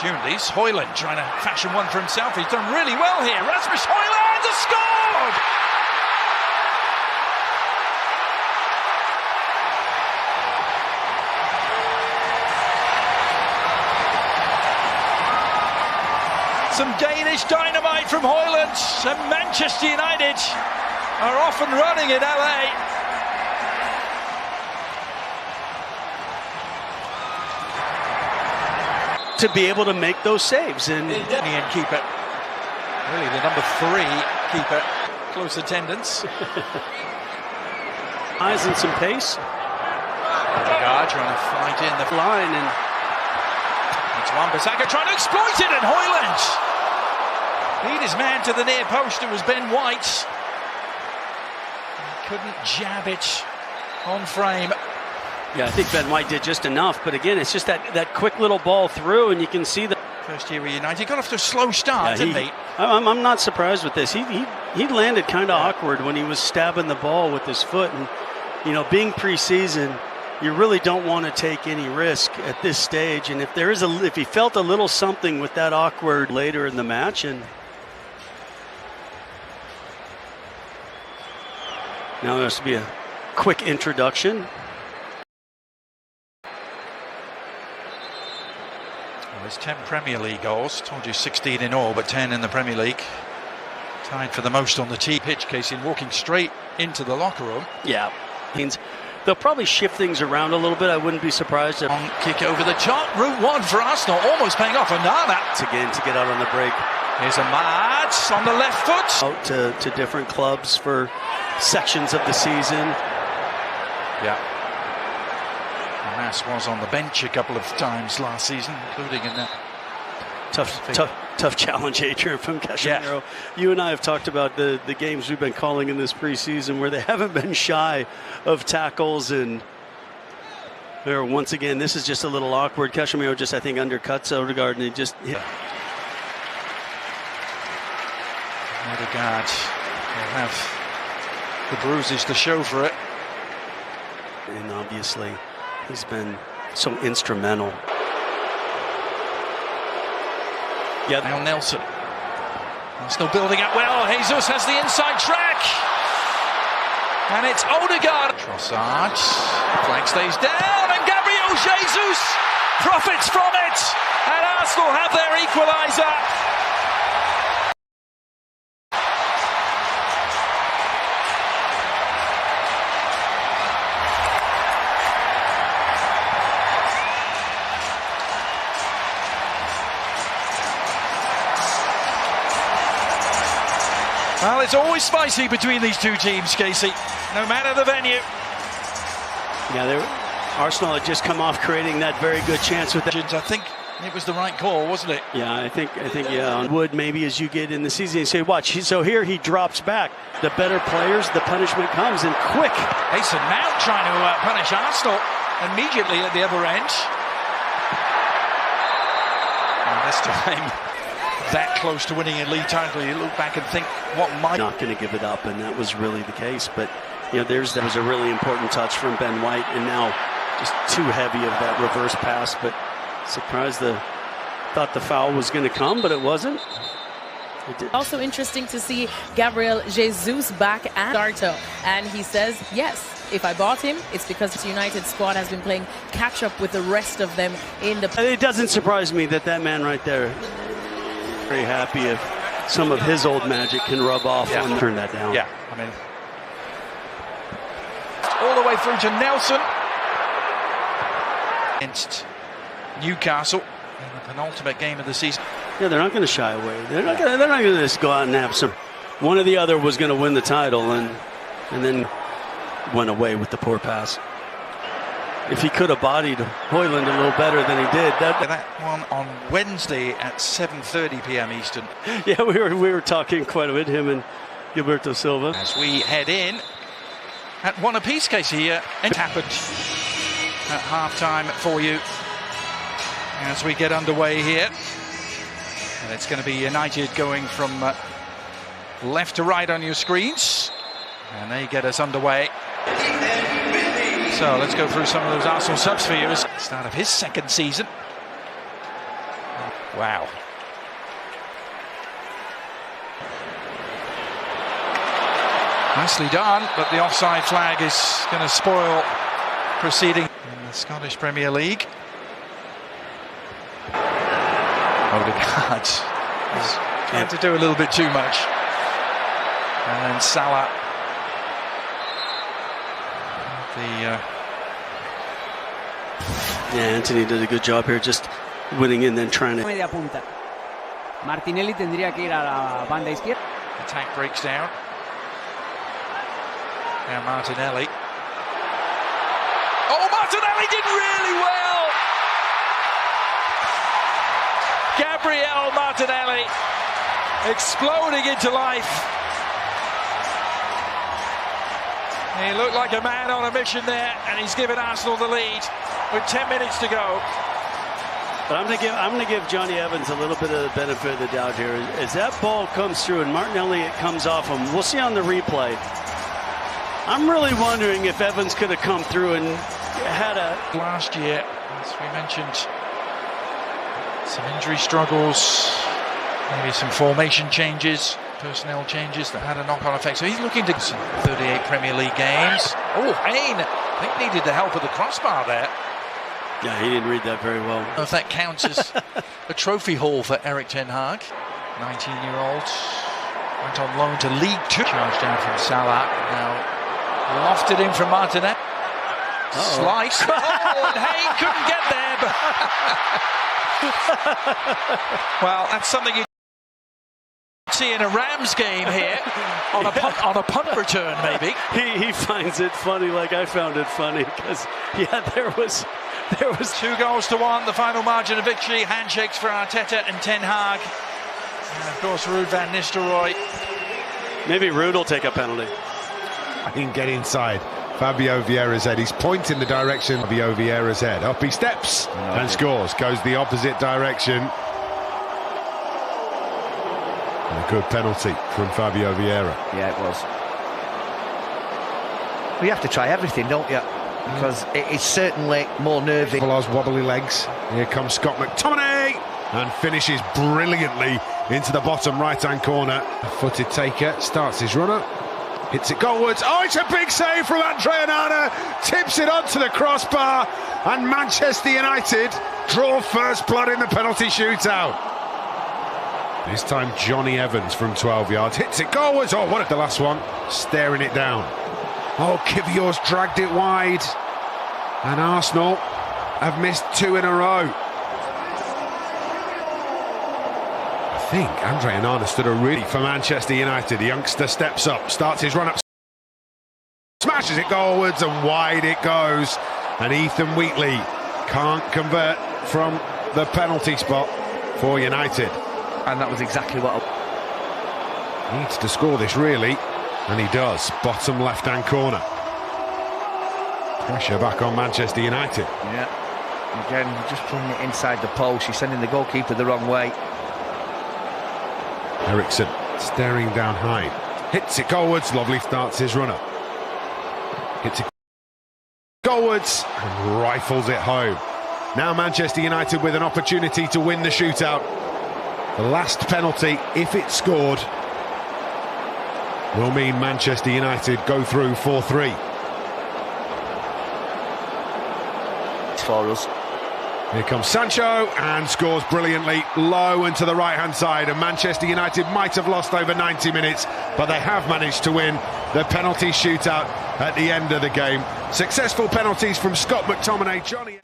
opportunities. Højlund trying to fashion one for himself. He's done really well here. Rasmus Højlund has scored! Some Danish dynamite from Højlund, and Manchester United are off and running in LA. To be able to make those saves and keeper, really the number 3 keeper, close attendance. Eyes and some pace. Odegaard trying to fight in the line, and it's Wan-Bissaka trying to exploit it, and Højlund beat his man to the near post. It was Ben White. He couldn't jab it on frame. Yeah, I think Ben White did just enough, but again, it's just that quick little ball through, and you can see the first year with United. He got off to a slow start, didn't he? I'm not surprised with this. He landed kind of awkward when he was stabbing the ball with his foot, and being preseason, you really don't want to take any risk at this stage. And if he felt a little something with that awkward later in the match, and now there has to be a quick introduction. There's 10 Premier League goals. Told you 16 in all, but 10 in the Premier League. Tied for the most on the tee pitch, Casey, and walking straight into the locker room. Yeah, means they'll probably shift things around a little bit. I wouldn't be surprised. Long kick over the top. Route 1 for Arsenal, almost paying off. Onana. Again, to get out on the break. Here's Ahmad on the left foot. Out to different clubs for sections of the season. Yeah. Mass was on the bench a couple of times last season, including in that tough challenge, Adrian, from Casemiro. Yeah. You and I have talked about the games we've been calling in this preseason where they haven't been shy of tackles, and once again, this is just a little awkward. Casemiro just, I think, undercuts Odegaard, and he just hit. Odegaard will have the bruises to show for it. And obviously, he's been so instrumental. Yeah, now Nelson. Still building up well. Jesus has the inside track. And it's Odegaard. Trossard. Flag stays down. And Gabriel Jesus profits from it. And Arsenal have their equaliser. Well, it's always spicy between these two teams, Casey, no matter the venue. Yeah, Arsenal had just come off creating that very good chance with that. I think it was the right call, wasn't it? Yeah, I think yeah, on Wood maybe as you get in the season, you say, watch, so here he drops back. The better players, the punishment comes, and quick. Mason Mount trying to punish Arsenal immediately at the other end. And this time, that close to winning a league title, you look back and think, what might... Not going to give it up, and that was really the case. But, that was a really important touch from Ben White, and now just too heavy of that reverse pass. But surprised thought the foul was going to come, but it wasn't. It did. Also interesting to see Gabriel Jesus back at Darto, and he says, yes, if I bought him, it's because the United squad has been playing catch-up with the rest of them in the... It doesn't surprise me that man right there... Very happy if some of his old magic can rub off and turn that down. Yeah, I mean, all the way through to Nelson against Newcastle in the penultimate game of the season. Yeah, they're not going to shy away. They're not going to just go out and have some. One or the other was going to win the title, and then went away with the poor pass. If he could have bodied Højlund a little better than he did. That one on Wednesday at 7:30 p.m. Eastern. Yeah, we were talking quite a bit, him and Gilberto Silva. As we head in at one apiece, Casey, it happened at half-time for you as we get underway here. And it's going to be United going from left to right on your screens. And they get us underway. So let's go through some of those Arsenal subs for you. Start of his second season. Wow. Nicely done, but the offside flag is going to spoil proceeding in the Scottish Premier League. Odegaard is trying to do a little bit too much. And then Salah. Yeah, Anthony did a good job here, just winning and then trying to. Media punta. Martinelli tendría que ir a la banda izquierda. Attack breaks down. Now Martinelli. Oh, Martinelli did really well! Gabriel Martinelli exploding into life. He looked like a man on a mission there, and he's given Arsenal the lead with 10 minutes to go. But I'm going to give Johnny Evans a little bit of the benefit of the doubt here. As that ball comes through and Martinelli, it comes off him. We'll see on the replay. I'm really wondering if Evans could have come through and had a... Last year, as we mentioned, some injury struggles, maybe some formation changes, personnel changes that had a knock-on effect. So he's looking to 38 Premier League games. Oh, Hayne, I think needed the help of the crossbar there. Yeah, he didn't read that very well. I don't know if that counts as a trophy haul for Erik ten Hag. 19-year-old went on loan to League Two. Charged down from Salah. Now lofted in from Martinelli. Slice. Oh, and Hayne couldn't get there. But well, that's something you see in a Rams game here on a punt return, maybe. He finds it funny, like I found it funny, because there was 2-1, the final margin of victory. Handshakes for Arteta and Ten Hag, and of course Ruud van Nistelrooy. Maybe Ruud will take a penalty. I can get inside Fabio Vieira's head. He's pointing the direction of Fabio Vieira's head. Up he steps and scores. Goes the opposite direction. And a good penalty from Fabio Vieira. Yeah, it was. Well, you have to try everything, don't you? Because it's certainly more nervy. Follows wobbly legs. Here comes Scott McTominay and finishes brilliantly into the bottom right-hand corner. A footed taker starts his run-up. Hits it goalwards. Oh, it's a big save from Andre Onana. Tips it onto the crossbar. And Manchester United draw first blood in the penalty shootout. This time Johnny Evans from 12 yards. Hits it goalwards. Oh, what at the last one? Staring it down. Oh, Kivior's dragged it wide. And Arsenal have missed 2 in a row. I think Andre Onana stood a really for Manchester United. The youngster steps up, starts his run-up, smashes it goalwards, and wide it goes. And Ethan Wheatley can't convert from the penalty spot for United. And that was exactly what He needs to score this, really. And he does. Bottom left-hand corner. Pressure back on Manchester United. Yeah. Again, just playing it inside the post. You're sending the goalkeeper the wrong way. Eriksson staring down high. Hits it goalwards. Lovely starts his runner. Hits it goalwards and rifles it home. Now Manchester United with an opportunity to win the shootout. The last penalty, if it's scored, will mean Manchester United go through 4-3. It's for us. Here comes Sancho and scores brilliantly, low and to the right-hand side. And Manchester United might have lost over 90 minutes, but they have managed to win the penalty shootout at the end of the game. Successful penalties from Scott McTominay, Johnny.